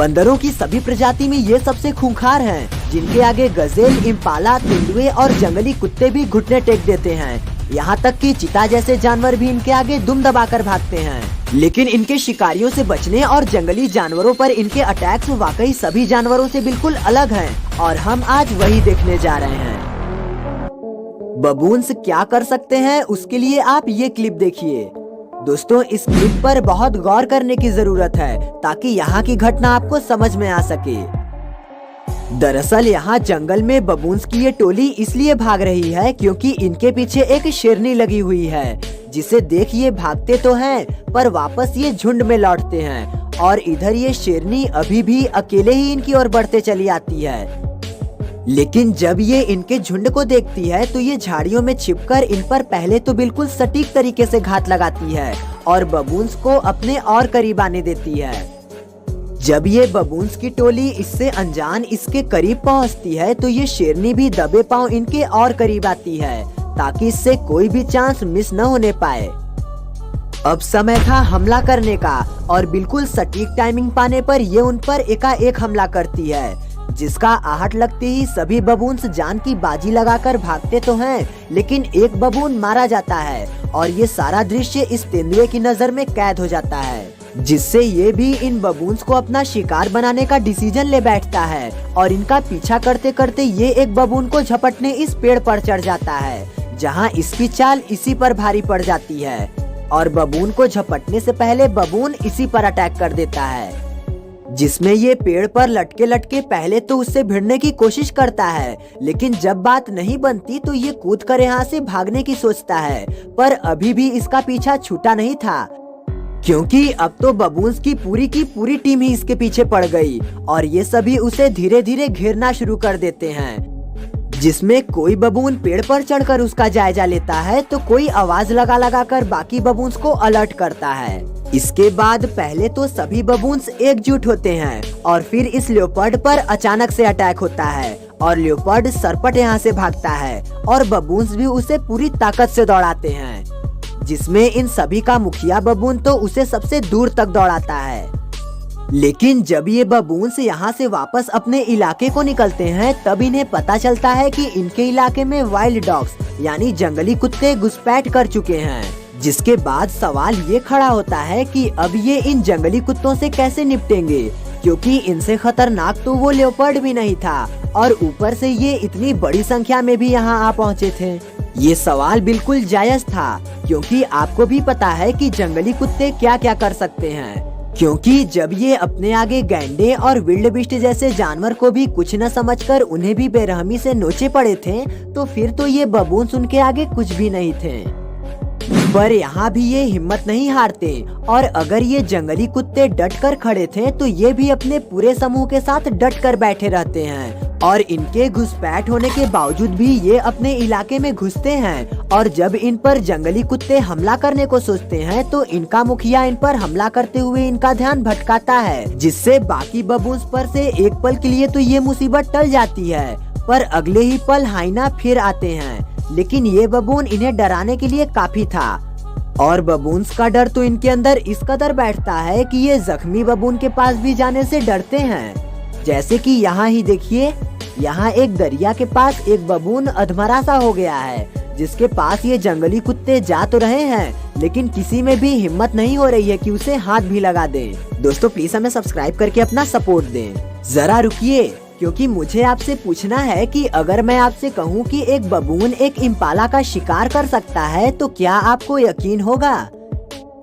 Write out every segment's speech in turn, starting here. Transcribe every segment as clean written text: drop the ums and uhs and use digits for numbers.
बंदरों की सभी प्रजाति में ये सबसे खूंखार हैं, जिनके आगे गजेल, इम्पाला, तेंदुए और जंगली कुत्ते भी घुटने टेक देते हैं। यहाँ तक कि चीता जैसे जानवर भी इनके आगे दुम दबाकर भागते हैं। लेकिन इनके शिकारियों से बचने और जंगली जानवरों पर इनके अटैक्स वाकई सभी जानवरों से बिल्कुल अलग हैं और हम आज वही देखने जा रहे हैं। बबून्स क्या कर सकते हैं उसके लिए आप ये क्लिप देखिए। दोस्तों, इस क्लिप पर बहुत गौर करने की जरूरत है ताकि यहाँ की घटना आपको समझ में आ सके। दरअसल यहाँ जंगल में बबून्स की ये टोली इसलिए भाग रही है क्योंकि इनके पीछे एक शेरनी लगी हुई है, जिसे देख ये भागते तो हैं पर वापस ये झुंड में लौटते हैं और इधर ये शेरनी अभी भी अकेले ही इनकी ओर बढ़ते चली आती है। लेकिन जब ये इनके झुंड को देखती है तो ये झाड़ियों में छिपकर इन पर पहले तो बिल्कुल सटीक तरीके से घात लगाती है और बबून्स को अपने और करीब आने देती है। जब ये बबून्स की टोली इससे अनजान इसके करीब पहुंचती है तो ये शेरनी भी दबे पांव इनके और करीब आती है ताकि इससे कोई भी चांस मिस न होने पाए। अब समय था हमला करने का और बिल्कुल सटीक टाइमिंग पाने पर ये उन पर एकाएक हमला करती है, जिसका आहट लगते ही सभी बबून्स जान की बाजी लगाकर भागते तो हैं, लेकिन एक बबून मारा जाता है और ये सारा दृश्य इस तेंदुए की नजर में कैद हो जाता है, जिससे ये भी इन बबून्स को अपना शिकार बनाने का डिसीजन ले बैठता है और इनका पीछा करते करते ये एक बबून को झपटने इस पेड़ पर चढ़ जाता है, जहां इसकी चाल इसी पर भारी पड़ जाती है और बबून को झपटने से पहले बबून इसी पर अटैक कर देता है, जिसमें ये पेड़ पर लटके लटके पहले तो उससे भिड़ने की कोशिश करता है, लेकिन जब बात नहीं बनती तो ये कूद कर यहाँ से भागने की सोचता है। पर अभी भी इसका पीछा छूटा नहीं था, क्योंकि अब तो बबून्स की पूरी टीम ही इसके पीछे पड़ गई और ये सभी उसे धीरे धीरे घेरना शुरू कर देते हैं, जिसमें कोई बबून पेड़ पर चढ़कर उसका जायजा लेता है तो कोई आवाज लगा कर बाकी बबून्स को अलर्ट करता है। इसके बाद पहले तो सभी बबून्स एकजुट होते हैं और फिर इस लियोपर्ड पर अचानक से अटैक होता है और लियोपर्ड सरपट यहाँ से भागता है और बबून्स भी उसे पूरी ताकत से दौड़ाते हैं, जिसमें इन सभी का मुखिया बबून तो उसे सबसे दूर तक दौड़ाता है। लेकिन जब ये बबून्स यहाँ से वापस अपने इलाके को निकलते हैं तब इन्हें पता चलता है कि इनके इलाके में वाइल्ड डॉग्स यानी जंगली कुत्ते घुसपैठ कर चुके हैं, जिसके बाद सवाल ये खड़ा होता है कि अब ये इन जंगली कुत्तों से कैसे निपटेंगे, क्योंकि इनसे खतरनाक तो वो लेपर्ड भी नहीं था और ऊपर से ये इतनी बड़ी संख्या में भी यहाँ आ पहुँचे थे। ये सवाल बिल्कुल जायज था, क्योंकि आपको भी पता है कि जंगली कुत्ते क्या क्या कर सकते हैं, क्योंकि जब ये अपने आगे गैंडे और विल्ड बीस्ट जैसे जानवर को भी कुछ न समझकर उन्हें भी बेरहमी से नोचे पड़े थे, तो फिर तो ये बबून्स उनके आगे कुछ भी नहीं थे। पर यहाँ भी ये हिम्मत नहीं हारते और अगर ये जंगली कुत्ते डट कर खड़े थे तो ये भी अपने पूरे समूह के साथ डट कर बैठे रहते हैं और इनके घुसपैठ होने के बावजूद भी ये अपने इलाके में घुसते हैं और जब इन पर जंगली कुत्ते हमला करने को सोचते हैं तो इनका मुखिया इन पर हमला करते हुए इनका ध्यान भटकाता है, जिससे बाकी बबून्स पर से एक पल के लिए तो ये मुसीबत टल जाती है। पर अगले ही पल हाइना फिर आते हैं, लेकिन ये बबून इन्हें डराने के लिए काफी था और बबून्स का डर तो इनके अंदर इस कदर बैठता है कि ये जख्मी बबून के पास भी जाने से डरते हैं। जैसे कि यहाँ ही देखिए, यहाँ एक दरिया के पास एक बबून अधमरा सा हो गया है, जिसके पास ये जंगली कुत्ते जा तो रहे हैं लेकिन किसी में भी हिम्मत नहीं हो रही है कि उसे हाथ भी लगा दें। दोस्तों, प्लीज हमें सब्सक्राइब करके अपना सपोर्ट दें। जरा रुकिए, क्योंकि मुझे आपसे पूछना है कि अगर मैं आपसे कहूं कि एक बबून एक इम्पाला का शिकार कर सकता है तो क्या आपको यकीन होगा?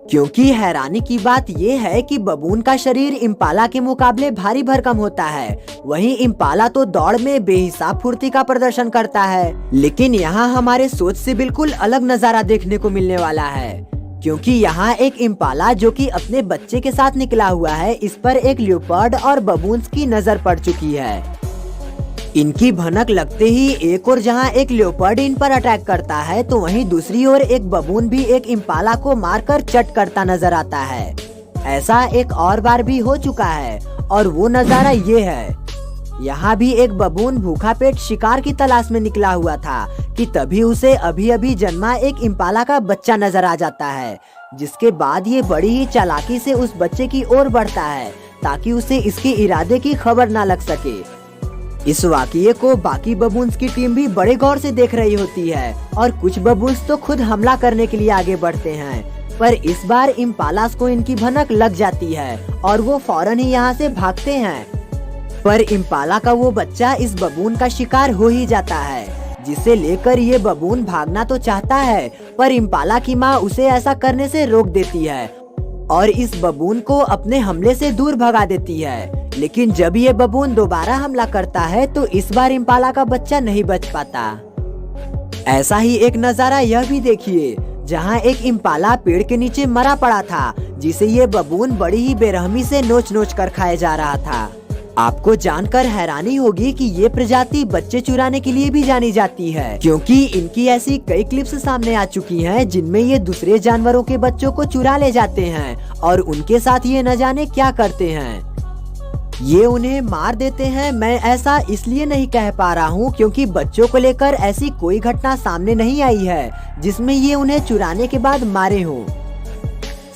क्योंकि हैरानी की बात ये है कि बबून का शरीर इम्पाला के मुकाबले भारी भरकम होता है, वहीं इम्पाला तो दौड़ में बेहिसाब फुर्ती का प्रदर्शन करता है। लेकिन यहाँ हमारे सोच से बिल्कुल अलग नजारा देखने को मिलने वाला है, क्योंकि यहाँ एक इम्पाला जो कि अपने बच्चे के साथ निकला हुआ है, इस पर एक लियोपर्ड और बबून्स की नजर पड़ चुकी है। इनकी भनक लगते ही एक और जहाँ एक लियोपर्ड इन पर अटैक करता है तो वहीं दूसरी ओर एक बबून भी एक इम्पाला को मारकर चट करता नजर आता है। ऐसा एक और बार भी हो चुका है और वो नजारा ये है। यहाँ भी एक बबून भूखा पेट शिकार की तलाश में निकला हुआ था कि तभी उसे अभी अभी जन्मा एक इम्पाला का बच्चा नजर आ जाता है, जिसके बाद ये बड़ी ही चालाकी से उस बच्चे की ओर बढ़ता है ताकि उसे इसके इरादे की खबर ना लग सके। इस वाकये को बाकी बबून्स की टीम भी बड़े गौर से देख रही होती है और कुछ बबून्स तो खुद हमला करने के लिए आगे बढ़ते हैं, पर इस बार इम्पालास को इनकी भनक लग जाती है और वो फौरन ही यहाँ से भागते हैं। पर इम्पाला का वो बच्चा इस बबून का शिकार हो ही जाता है, जिसे लेकर ये बबून भागना तो चाहता है, पर इम्पाला की माँ उसे ऐसा करने से रोक देती है और इस बबून को अपने हमले से दूर भगा देती है। लेकिन जब ये बबून दोबारा हमला करता है तो इस बार इम्पाला का बच्चा नहीं बच पाता। ऐसा ही एक नजारा यह भी देखिए, जहाँ एक इम्पाला पेड़ के नीचे मरा पड़ा था, जिसे ये बबून बड़ी ही बेरहमी से नोच नोच कर खाया जा रहा था। आपको जानकर हैरानी होगी कि ये प्रजाति बच्चे चुराने के लिए भी जानी जाती है, क्योंकि इनकी ऐसी कई क्लिप्स सामने आ चुकी हैं जिनमें ये दूसरे जानवरों के बच्चों को चुरा ले जाते हैं और उनके साथ ये न जाने क्या करते हैं। ये उन्हें मार देते हैं। मैं ऐसा इसलिए नहीं कह पा रहा हूँ क्योंकि बच्चों को लेकर ऐसी कोई घटना सामने नहीं आई है जिसमें ये उन्हें चुराने के बाद मारे हों।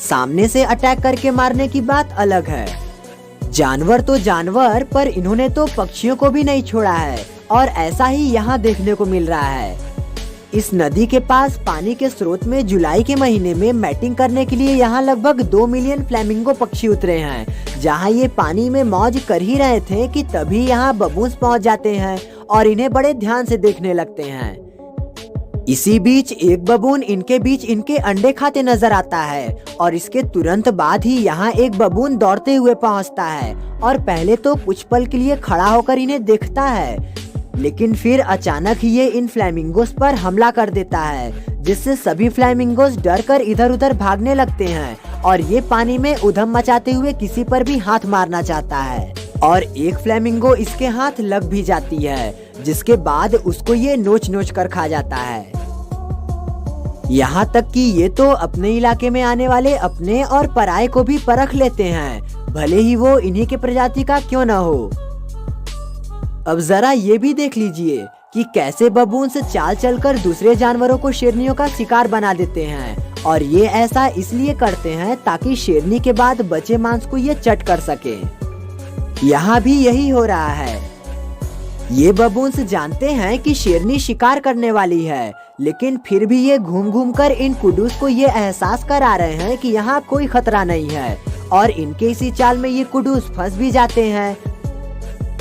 सामने से अटैक करके मारने की बात अलग है। जानवर तो जानवर, पर इन्होंने तो पक्षियों को भी नहीं छोड़ा है और ऐसा ही यहाँ देखने को मिल रहा है। इस नदी के पास पानी के स्रोत में जुलाई के महीने में मैटिंग करने के लिए यहाँ लगभग 2 मिलियन फ्लेमिंगो पक्षी उतरे हैं। जहाँ ये पानी में मौज कर ही रहे थे कि तभी यहाँ बबून्स पहुँच जाते हैं और इन्हें बड़े ध्यान से देखने लगते हैं। इसी बीच एक बबून इनके बीच इनके अंडे खाते नजर आता है और इसके तुरंत बाद ही यहाँ एक बबून दौड़ते हुए पहुँचता है और पहले तो कुछ पल के लिए खड़ा होकर इन्हें देखता है, लेकिन फिर अचानक ही ये इन फ्लैमिंगोस पर हमला कर देता है, जिससे सभी फ्लैमिंगोस डर कर इधर उधर भागने लगते हैं और ये पानी में उधम मचाते हुए किसी पर भी हाथ मारना चाहता है और एक फ्लैमिंगो इसके हाथ लग भी जाती है, जिसके बाद उसको ये नोच नोच कर खा जाता है। यहाँ तक कि ये तो अपने इलाके में आने वाले अपने और पराये को भी परख लेते हैं, भले ही वो इन्हीं के प्रजाति का क्यों न हो। अब जरा ये भी देख लीजिए कि कैसे बबून्स चाल चलकर दूसरे जानवरों को शेरनियों का शिकार बना देते हैं और ये ऐसा इसलिए करते हैं ताकि शेरनी के बाद बचे मांस को ये चट कर सके। यहाँ भी यही हो रहा है। ये बबून्स जानते हैं कि शेरनी शिकार करने वाली है, लेकिन फिर भी ये घूम घूम कर इन कुडूस को ये एहसास करा रहे हैं कि यहाँ कोई खतरा नहीं है और इनके इसी चाल में ये कुडूस फंस भी जाते हैं।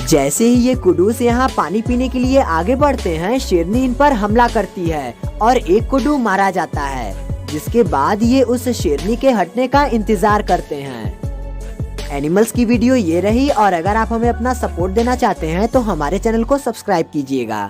जैसे ही ये कुडूस यहाँ पानी पीने के लिए आगे बढ़ते हैं, शेरनी इन पर हमला करती है और एक कुडू मारा जाता है, जिसके बाद ये उस शेरनी के हटने का इंतजार करते हैं। एनिमल्स की वीडियो ये रही और अगर आप हमें अपना सपोर्ट देना चाहते हैं तो हमारे चैनल को सब्सक्राइब कीजिएगा।